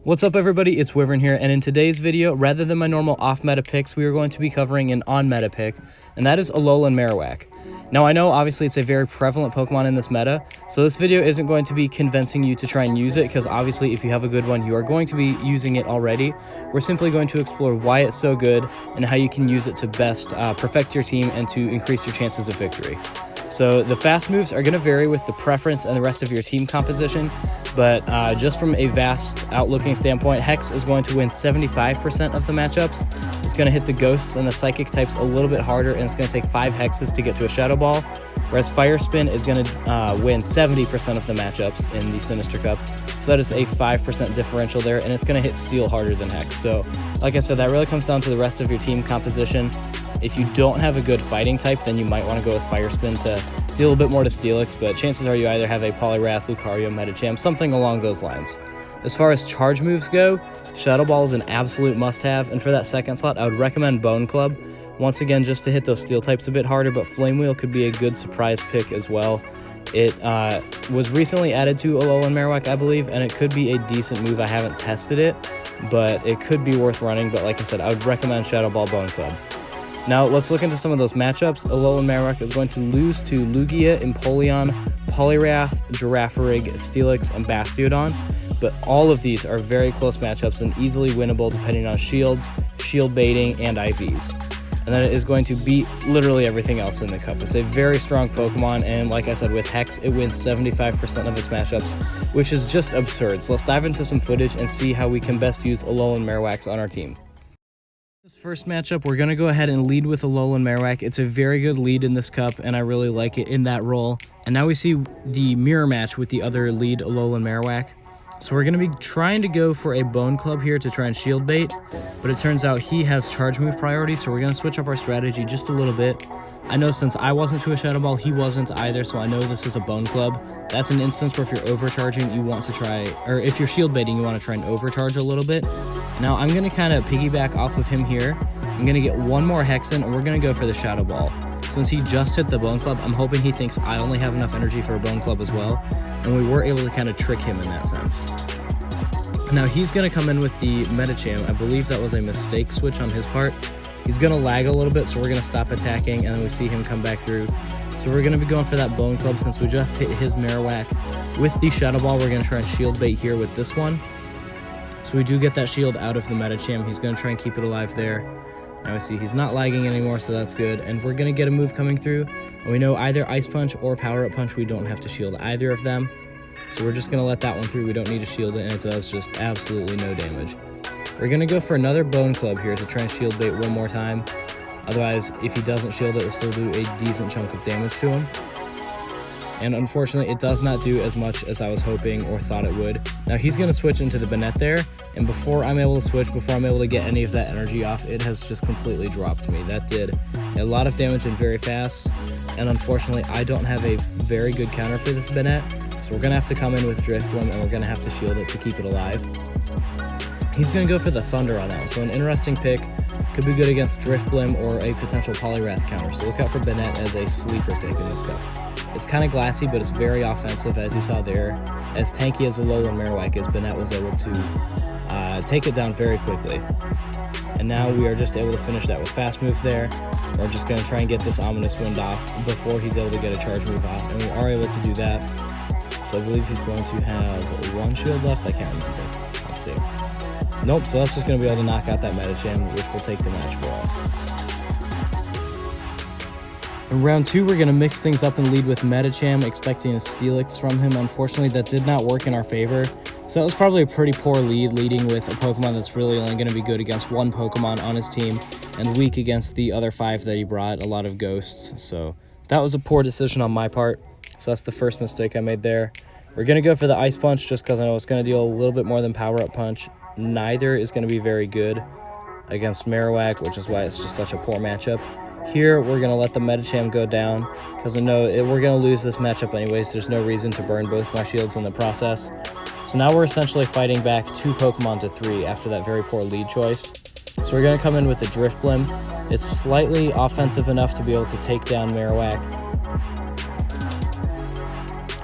What's up everybody, it's Wyvern here, and in today's video, rather than my normal off-meta picks, we are going to be covering an on-meta pick, and that is Alolan Marowak. Now I know obviously it's a very prevalent Pokemon in this meta, so this video isn't going to be convincing you to try and use it, because obviously if you have a good one, you are going to be using it already. We're simply going to explore why it's so good, and how you can use it to best perfect your team and to increase your chances of victory. So the fast moves are going to vary with the preference and the rest of your team composition, but just from a vast outlooking standpoint, Hex is going to win 75% of the matchups. It's going to hit the Ghosts and the Psychic types a little bit harder, and it's going to take 5 Hexes to get to a Shadow Ball, whereas Fire Spin is going to win 70% of the matchups in the Sinister Cup. So that is a 5% differential there, and it's going to hit Steel harder than Hex. So like I said, that really comes down to the rest of your team composition. If you don't have a good fighting type, then you might want to go with Fire Spin to deal a bit more to Steelix, but chances are you either have a Poliwrath, Lucario, Medicham, something along those lines. As far as charge moves go, Shadow Ball is an absolute must-have, and for that second slot, I would recommend Bone Club. Once again, just to hit those Steel types a bit harder, but Flame Wheel could be a good surprise pick as well. It was recently added to Alolan Marowak, I believe, and it could be a decent move. I haven't tested it, but it could be worth running, but like I said, I would recommend Shadow Ball, Bone Club. Now, let's look into some of those matchups. Alolan Marowak is going to lose to Lugia, Empoleon, Poliwrath, Girafarig, Steelix, and Bastiodon, but all of these are very close matchups and easily winnable depending on shields, shield baiting, and IVs. And then it is going to beat literally everything else in the cup. It's a very strong Pokemon, and like I said, with Hex, it wins 75% of its matchups, which is just absurd. So let's dive into some footage and see how we can best use Alolan Marowaks on our team. This first matchup, we're going to go ahead and lead with Alolan Marowak. It's a very good lead in this cup, and I really like it in that role. And now we see the mirror match with the other lead, Alolan Marowak. So we're going to be trying to go for a Bone Club here to try and shield bait, but it turns out he has charge move priority, so we're going to switch up our strategy just a little bit. I know since I wasn't to a Shadow Ball, he wasn't either, so I know this is a Bone Club. That's an instance where if you're overcharging, you want to try, or if you're shield baiting, you want to try and overcharge a little bit. Now I'm going to kind of piggyback off of him here. I'm going to get one more Hex in, and we're going to go for the Shadow Ball. Since he just hit the Bone Club, I'm hoping he thinks I only have enough energy for a Bone Club as well, and we were able to kind of trick him in that sense. Now he's going to come in with the Medicham. I believe that was a mistake switch on his part. He's going to lag a little bit, so we're going to stop attacking, and then we see him come back through. So we're going to be going for that Bone Club since we just hit his Marowak. With the Shadow Ball, we're going to try and shield bait here with this one. So we do get that shield out of the Medicham. He's going to try and keep it alive there. Now we see he's not lagging anymore, so that's good. And we're going to get a move coming through. And we know either Ice Punch or Power Up Punch, we don't have to shield either of them. So we're just going to let that one through. We don't need to shield it, and it does just absolutely no damage. We're going to go for another Bone Club here to try and shield bait one more time. Otherwise, if he doesn't shield it, we'll still do a decent chunk of damage to him. And unfortunately, it does not do as much as I was hoping or thought it would. Now he's going to switch into the Banette there, and before I'm able to switch, before I'm able to get any of that energy off, it has just completely dropped me. That did a lot of damage and very fast, and unfortunately, I don't have a very good counter for this Banette, so we're going to have to come in with Drifblim, and we're going to have to shield it to keep it alive. He's going to go for the Thunder on that one, so an interesting pick. Could be good against Drifblim or a potential Poliwrath counter, so look out for Banette as a sleeper pick in this cup. It's kind of glassy, but it's very offensive, as you saw there. As tanky as Alolan Marowak is, Banette was able to take it down very quickly. And now we are just able to finish that with fast moves there. We're just going to try and get this Ominous Wind off before he's able to get a charge move off, and we are able to do that. So I believe he's going to have one shield left. I can't remember. Let's see. Nope, so that's just going to be able to knock out that Medicham, which will take the match for us. In round 2, we're going to mix things up and lead with Medicham, expecting a Steelix from him. Unfortunately, that did not work in our favor. So that was probably a pretty poor lead, leading with a Pokemon that's really only going to be good against one Pokemon on his team and weak against the other 5 that he brought, a lot of Ghosts. So that was a poor decision on my part. So that's the first mistake I made there. We're going to go for the Ice Punch just because I know it's going to deal a little bit more than Power Up Punch. Neither is going to be very good against Marowak, which is why it's just such a poor matchup. Here, we're going to let the Medicham go down, because I know we're going to lose this matchup anyways. There's no reason to burn both my shields in the process. So now we're essentially fighting back 2 Pokemon to 3 after that very poor lead choice. So we're going to come in with the Drifblim. It's slightly offensive enough to be able to take down Marowak.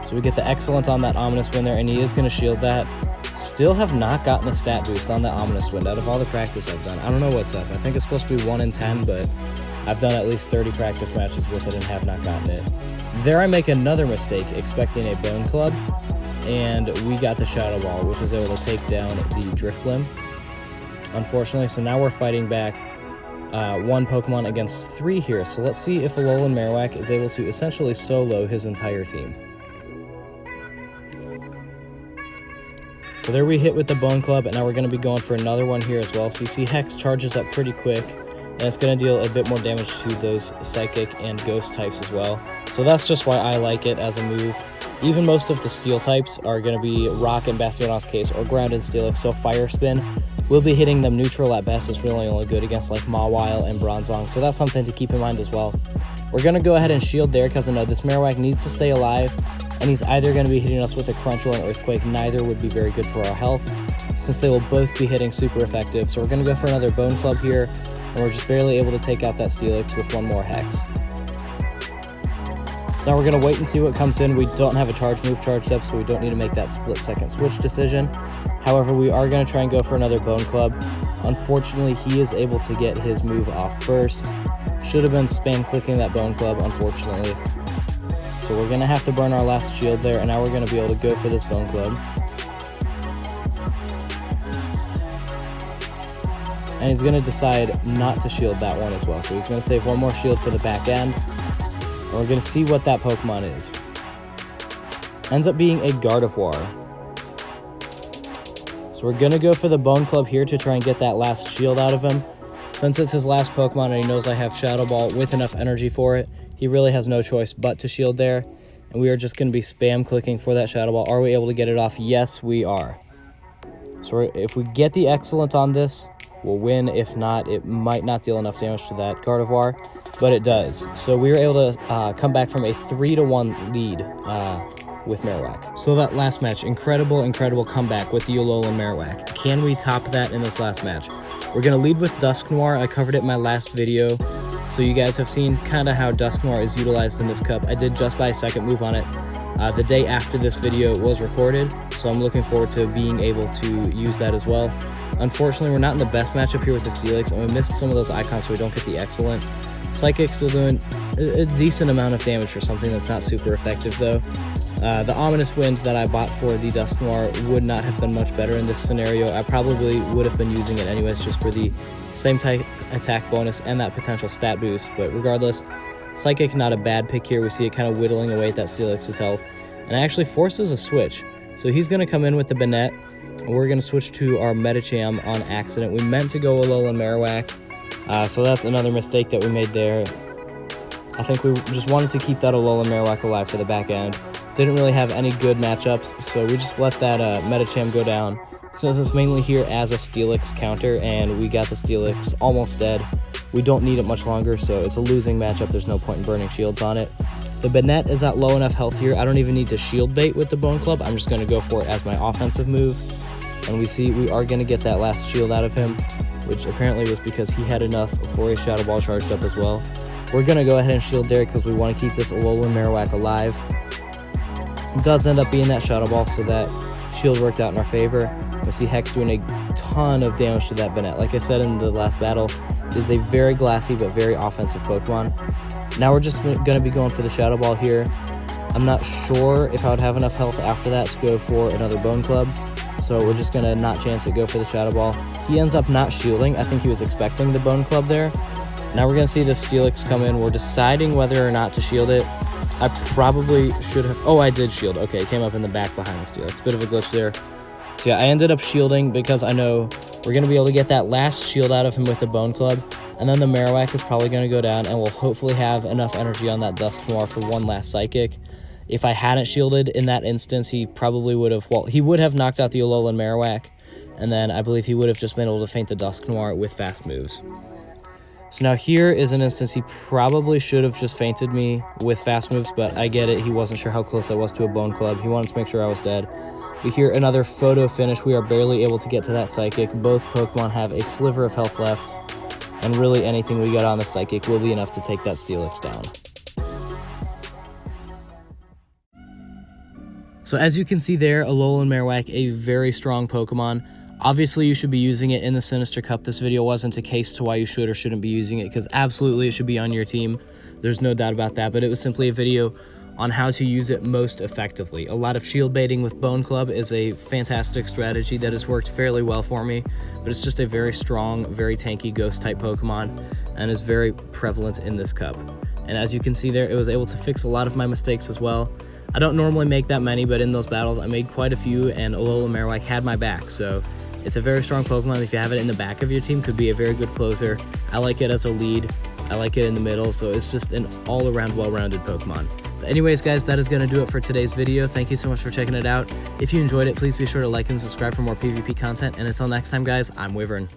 So we get the Excellent on that Ominous Wind there, and he is going to shield that. Still have not gotten a stat boost on that Ominous Wind out of all the practice I've done. I don't know what's up. I think it's supposed to be 1 in 10, but I've done at least 30 practice matches with it and have not gotten it. There I make another mistake, expecting a Bone Club, and we got the Shadow Ball, which was able to take down the Drifblim, unfortunately. So now we're fighting back one Pokemon against 3 here. So let's see if Alolan Marowak is able to essentially solo his entire team. So there we hit with the Bone Club, and now we're going to be going for another one here as well. So you see Hex charges up pretty quick, and it's going to deal a bit more damage to those Psychic and Ghost types as well. So that's just why I like it as a move. Even most of the Steel types are going to be Rock in Bastion's case, or Ground and Steelix, so Fire Spin will be hitting them neutral at best. It's really only good against like Mawile and Bronzong, so that's something to keep in mind as well. We're going to go ahead and shield there because I know this Marowak needs to stay alive, and he's either going to be hitting us with a Crunch or an Earthquake. Neither would be very good for our health, since they will both be hitting super effective. So we're going to go for another Bone Club here, and we're just barely able to take out that Steelix with one more Hex. So now we're going to wait and see what comes in. We don't have a Charge move charged up, so we don't need to make that split-second switch decision. However, we are going to try and go for another Bone Club. Unfortunately, he is able to get his move off first. Should have been spam clicking that Bone Club, unfortunately. So we're going to have to burn our last shield there, and now we're going to be able to go for this Bone Club. And he's going to decide not to shield that one as well. So he's going to save one more shield for the back end. And we're going to see what that Pokemon is. Ends up being a Gardevoir. So we're going to go for the Bone Club here to try and get that last shield out of him. Since it's his last Pokemon and he knows I have Shadow Ball with enough energy for it, he really has no choice but to shield there. And we are just going to be spam clicking for that Shadow Ball. Are we able to get it off? Yes, we are. So if we get the Excellent on this, we'll win. If not, it might not deal enough damage to that Gardevoir, but it does. So we were able to come back from a 3-1 lead with Marowak. So that last match, incredible comeback with the Alolan Marowak. Can we top that in this last match? We're going to lead with Dusknoir. I covered it in my last video, so you guys have seen kind of how Dusknoir is utilized in this cup. I did just buy a second move on it the day after this video was recorded, so I'm looking forward to being able to use that as well. Unfortunately, we're not in the best matchup here with the Steelix, and we missed some of those icons so we don't get the Excellent. Psychic's still doing a decent amount of damage for something that's not super effective, though. The Ominous Wind that I bought for the Dusknoir would not have been much better in this scenario. I probably would have been using it anyways just for the same type attack bonus and that potential stat boost, but regardless, Psychic not a bad pick here. We see it kind of whittling away at that Steelix's health, and it actually forces a switch. So he's going to come in with the Banette, and we're going to switch to our Medicham on accident. We meant to go Alolan Marowak, so that's another mistake that we made there. I think we just wanted to keep that Alolan Marowak alive for the back end. Didn't really have any good matchups, so we just let that Medicham go down. Since it's mainly here as a Steelix counter, and we got the Steelix almost dead, we don't need it much longer, so it's a losing matchup. There's no point in burning shields on it. The Banette is at low enough health here. I don't even need to shield bait with the Bone Club. I'm just going to go for it as my offensive move. And we see we are going to get that last shield out of him, which apparently was because he had enough for a Shadow Ball charged up as well. We're going to go ahead and shield there because we want to keep this Alolan Marowak alive. It does end up being that Shadow Ball, so that shield worked out in our favor. We see Hex doing a ton of damage to that Banette. Like I said in the last battle, it is a very glassy but very offensive Pokemon. Now we're just going to be going for the Shadow Ball here. I'm not sure if I would have enough health after that to go for another Bone Club, so we're just going to not chance it, go for the Shadow Ball. He ends up not shielding. I think he was expecting the Bone Club there. Now we're going to see the Steelix come in. We're deciding whether or not to shield it. I probably should have... Oh, I did shield. Okay, it came up in the back behind the Steelix. Bit of a glitch there. So yeah, I ended up shielding because I know we're going to be able to get that last shield out of him with the Bone Club. And then the Marowak is probably going to go down, and we'll hopefully have enough energy on that Dusknoir for one last Psychic. If I hadn't shielded in that instance, he probably would have... Well, he would have knocked out the Alolan Marowak, and then I believe he would have just been able to feint the Dusknoir with fast moves. So now here is an instance he probably should have just feinted me with fast moves, but I get it. He wasn't sure how close I was to a Bone Club. He wanted to make sure I was dead. But here, another photo finish. We are barely able to get to that Psychic. Both Pokemon have a sliver of health left, and really anything we got on the Psychic will be enough to take that Steelix down. So as you can see there, Alolan Marowak, a very strong Pokemon. Obviously, you should be using it in the Sinister Cup. This video wasn't a case to why you should or shouldn't be using it, because absolutely it should be on your team. There's no doubt about that, but it was simply a video on how to use it most effectively. A lot of shield baiting with Bone Club is a fantastic strategy that has worked fairly well for me, but it's just a very strong, very tanky ghost type Pokemon and is very prevalent in this cup. And as you can see there, it was able to fix a lot of my mistakes as well. I don't normally make that many, but in those battles I made quite a few, and Alolan Marowak had my back, so it's a very strong Pokemon. If you have it in the back of your team, could be a very good closer. I like it as a lead. I like it in the middle, so it's just an all-around well-rounded Pokemon. But anyways, guys, that is going to do it for today's video. Thank you so much for checking it out. If you enjoyed it, please be sure to like and subscribe for more PvP content. And until next time, guys, I'm Wyvern.